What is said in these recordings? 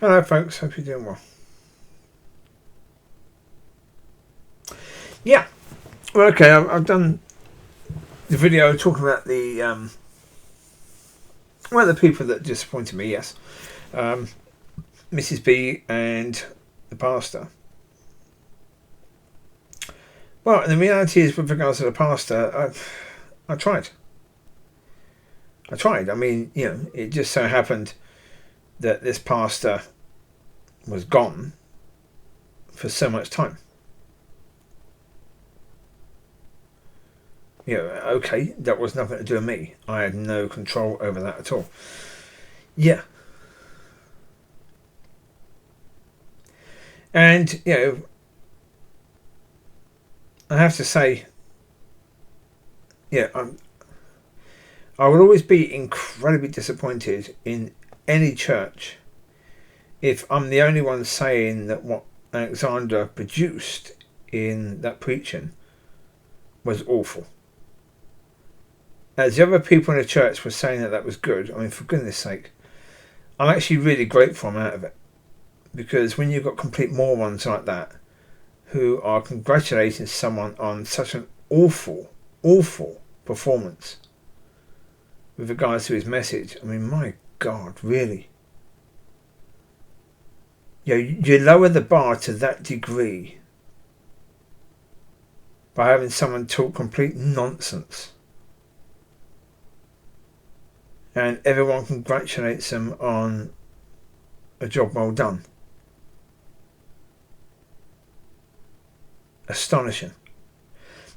Hello folks, hope you're doing well. Yeah, well okay, I've done the video talking about the the people that disappointed me, yes. Mrs. B and the pastor. Well, and the reality is with regards to the pastor, I tried. I mean, it just so happened that this pastor was gone for so much time. Okay, that was nothing to do with me. I had no control over that at all. Yeah. And, I have to say, I would always be incredibly disappointed in any church if I'm the only one saying that what Alexander produced in that preaching was awful. As the other people in the church were saying that was good, I mean, for goodness sake, I'm actually really grateful I'm out of it. Because when you've got complete morons like that, who are congratulating someone on such an awful performance with regards to his message, I mean, my God, really? You lower the bar to that degree by having someone talk complete nonsense. And everyone congratulates them on a job well done. Astonishing.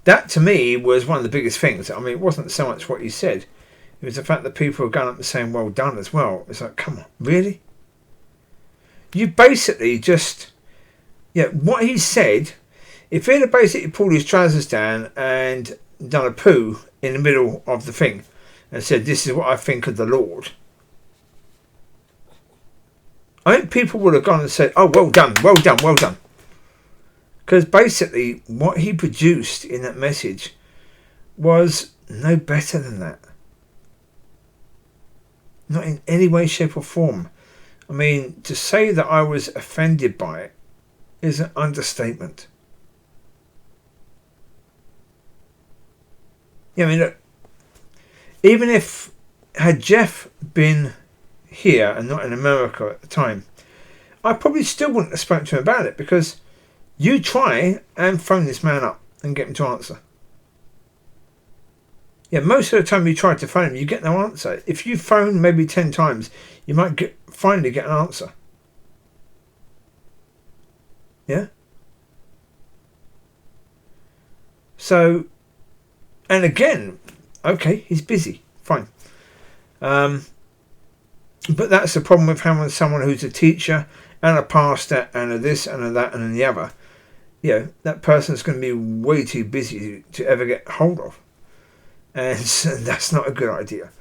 That to me was one of the biggest things. I mean, it wasn't so much what he said, it was the fact that people were going up and saying well done as well. It's like, come on, really? You basically just, what he said, if he had basically pulled his trousers down and done a poo in the middle of the thing and said, this is what I think of the Lord, I think people would have gone and said, oh, well done. Because basically what he produced in that message was no better than that. Not in any way, shape or form. I mean, to say that I was offended by it is an understatement. I mean, look, even if had Jeff been here and not in America at the time, I probably still wouldn't have spoken to him about it, because you try and phone this man up and get him to answer. Most of the time you try to phone him, you get no answer. If you phone maybe 10 times, you might finally get an answer. Yeah? So, and again, okay, he's busy. Fine. But that's the problem with having someone who's a teacher and a pastor and a this and a that and the other. That person's going to be way too busy to ever get hold of. And that's not a good idea.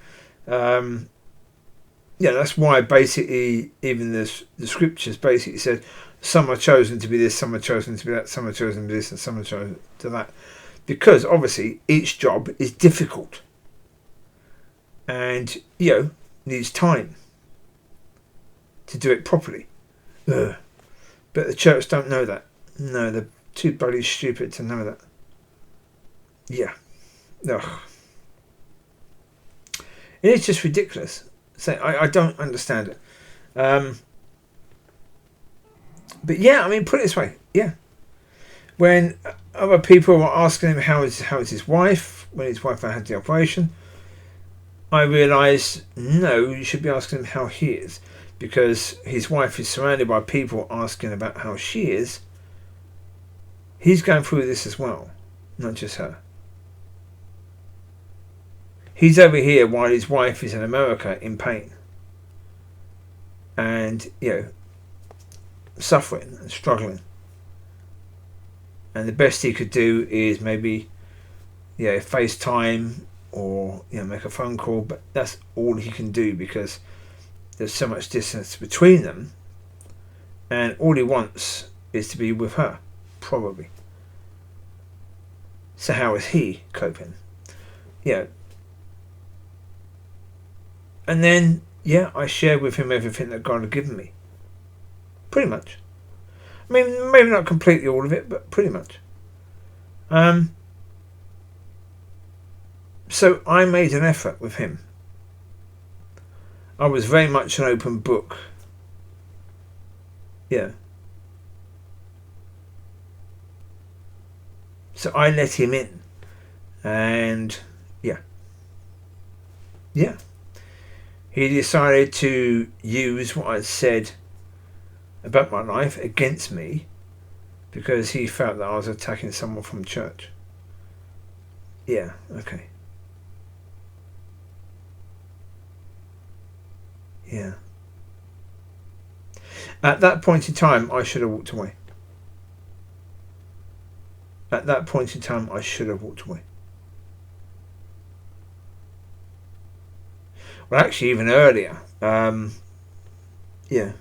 That's why basically even the scriptures basically said some are chosen to be this, some are chosen to be that, some are chosen to be this and some are chosen to that. Because obviously each job is difficult. And, needs time to do it properly. Ugh. But the church don't know that. No, they're too bloody stupid to know that. Yeah. Ugh. It's just ridiculous. So I don't understand it. But yeah, I mean, put it this way. Yeah. When other people were asking him how is his wife, when his wife had the operation, I realised, no, you should be asking him how he is. Because his wife is surrounded by people asking about how she is. He's going through this as well, not just her. He's over here while his wife is in America in pain. And, suffering and struggling. And the best he could do is maybe, FaceTime or, make a phone call. But that's all he can do because there's so much distance between them. And all he wants is to be with her, probably. So how is he coping? And then, I shared with him everything that God had given me. Pretty much. I mean, maybe not completely all of it, but pretty much. So I made an effort with him. I was very much an open book. Yeah. So I let him in. And yeah. Yeah. He decided to use what I said about my life against me because he felt that I was attacking someone from church. Yeah, okay. Yeah. At that point in time, I should have walked away. At that point in time, I should have walked away. Well, actually, even earlier. Yeah.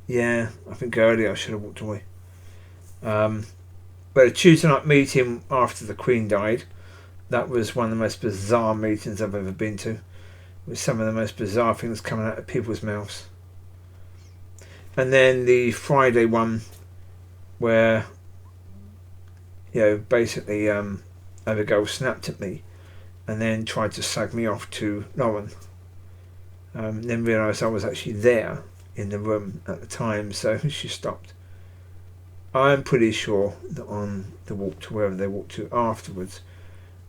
Yeah, I think earlier I should have walked away. But a Tuesday night meeting after the Queen died, that was one of the most bizarre meetings I've ever been to. With some of the most bizarre things coming out of people's mouths. And then the Friday one, where, basically Abigail snapped at me and then tried to slag me off to Lauren. Then realised I was actually there in the room at the time, so she stopped. I'm pretty sure that on the walk to wherever they walked to afterwards,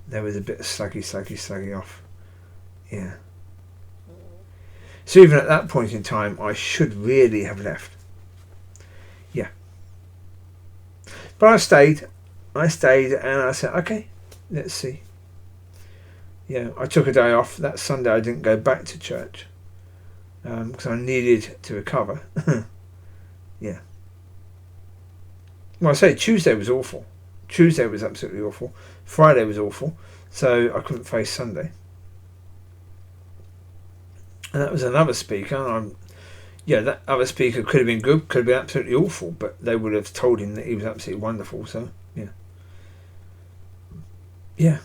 there was a bit of slaggy off. Yeah. So even at that point in time, I should really have left. Yeah. But I stayed and I said, okay, let's see. Yeah, I took a day off. That Sunday I didn't go back to church because I needed to recover. Yeah. Well, I say Tuesday was awful. Tuesday was absolutely awful. Friday was awful. So I couldn't face Sunday. And that was another speaker. That other speaker could have been good, could have been absolutely awful, but they would have told him that he was absolutely wonderful. So, yeah. Yeah.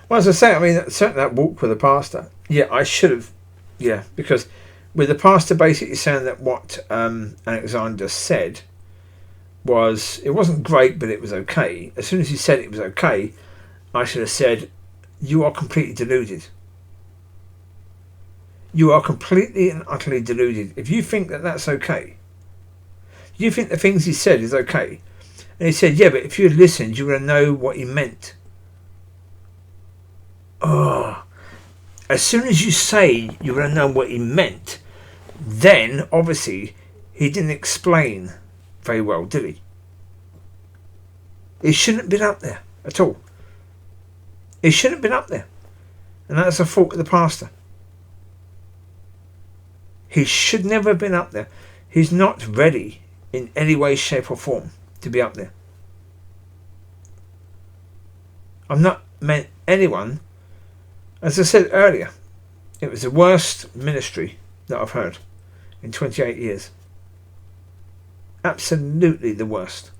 Well, as I say, I mean, certainly that walk with the pastor. Yeah, I should have. Yeah, because with the pastor basically saying that what Alexander said it wasn't great, but it was okay. As soon as he said it was okay, I should have said, you are completely deluded. You are completely and utterly deluded. If you think that that's okay, you think the things he said is okay. And he said, yeah, but if you had listened, you would know what he meant. Oh, as soon as you say you would know what he meant, then obviously he didn't explain very well, did he? It shouldn't have been up there at all. It shouldn't have been up there. And that's the fault of the pastor. He should never have been up there. He's not ready in any way, shape or form to be up there. I've not met anyone. As I said earlier, it was the worst ministry that I've heard in 28 years. Absolutely the worst.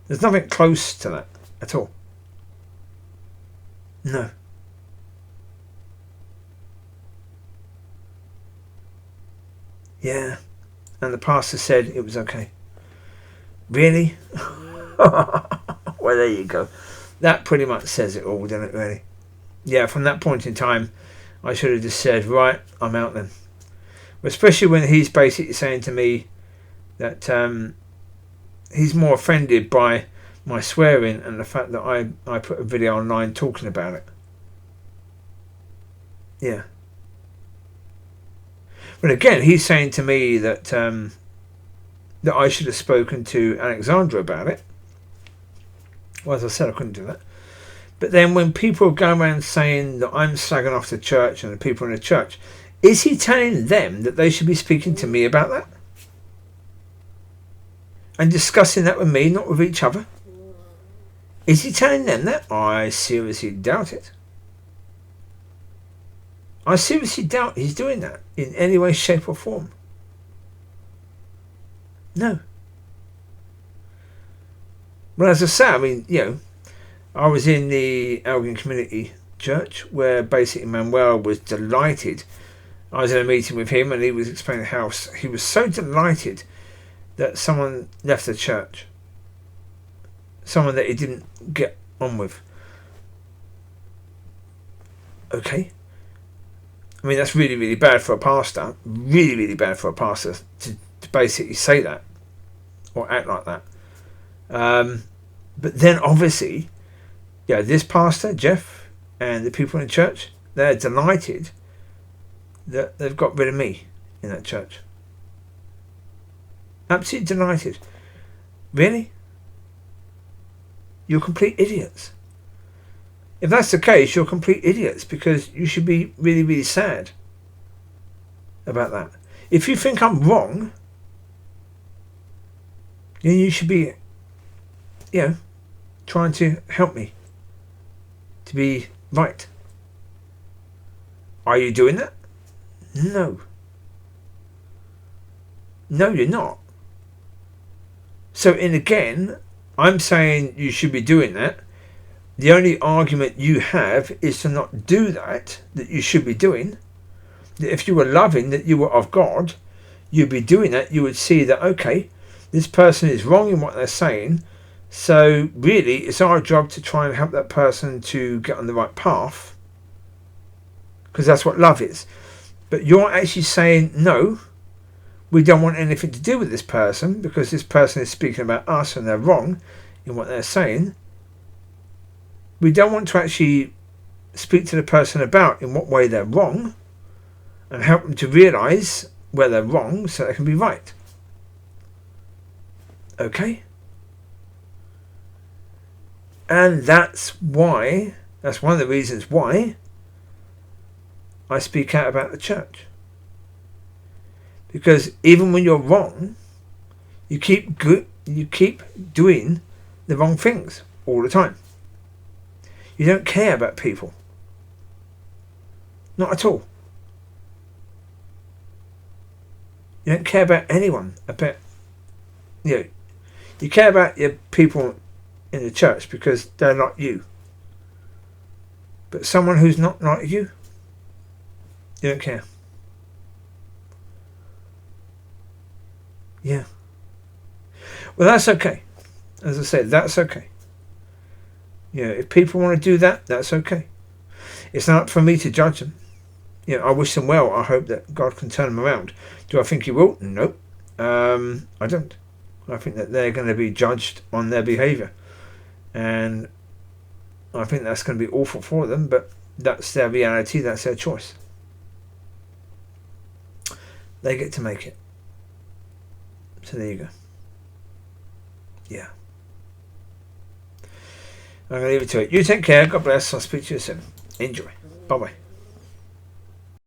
There's nothing close to that at all. No. Yeah. And the pastor said it was okay. Really? Well, there you go. That pretty much says it all, doesn't it, really? Yeah, from that point in time, I should have just said, right, I'm out then. Especially when he's basically saying to me that he's more offended by my swearing and the fact that I put a video online talking about it. Yeah. But again, he's saying to me that that I should have spoken to Alexandra about it. Well, as I said, I couldn't do that. But then when people go around saying that I'm slagging off the church and the people in the church, is he telling them that they should be speaking to me about that? And discussing that with me, not with each other? Is he telling them that? I seriously doubt it. I seriously doubt he's doing that in any way, shape or form. No. Well, as I say, I mean, I was in the Elgin Community Church where basically Manuel was delighted I was in a meeting with him and he was explaining how he was so delighted that someone left the church. Someone that he didn't get on with. Okay. I mean, that's really, really bad for a pastor. Really, really bad for a pastor to basically say that. Or act like that. But then obviously, yeah, this pastor, Jeff, and the people in the church, they're delighted that they've got rid of me in that church. Absolutely delighted. Really? You're complete idiots. If that's the case, you're complete idiots, because you should be really, really sad about that. If you think I'm wrong, then you should be, trying to help me to be right. Are you doing that? No. No, you're not. So, again, I'm saying you should be doing that. The only argument you have is to not do that you should be doing. That if you were loving, that you were of God, you'd be doing that. You would see that, okay, this person is wrong in what they're saying. So really, it's our job to try and help that person to get on the right path. Because that's what love is. But you're actually saying, no, we don't want anything to do with this person, because this person is speaking about us and they're wrong in what they're saying. We don't want to actually speak to the person about in what way they're wrong and help them to realise where they're wrong so they can be right. Okay? And that's one of the reasons why I speak out about the church. Because even when you're wrong, you keep doing the wrong things all the time. You don't care about people. Not at all. You don't care about anyone. You care about your people in the church because they're not you. But someone who's not like you don't care. Yeah. Well, that's okay. As I said, that's okay. If people want to do that, that's okay. It's not for me to judge them. I wish them well. I hope that God can turn them around. Do I think He will? No. I don't. I think that they're going to be judged on their behaviour. And I think that's going to be awful for them, but that's their reality, that's their choice. They get to make it. So there you go. Yeah. I'm going to leave it to it. You take care. God bless. I'll speak to you soon. Enjoy. Bye-bye.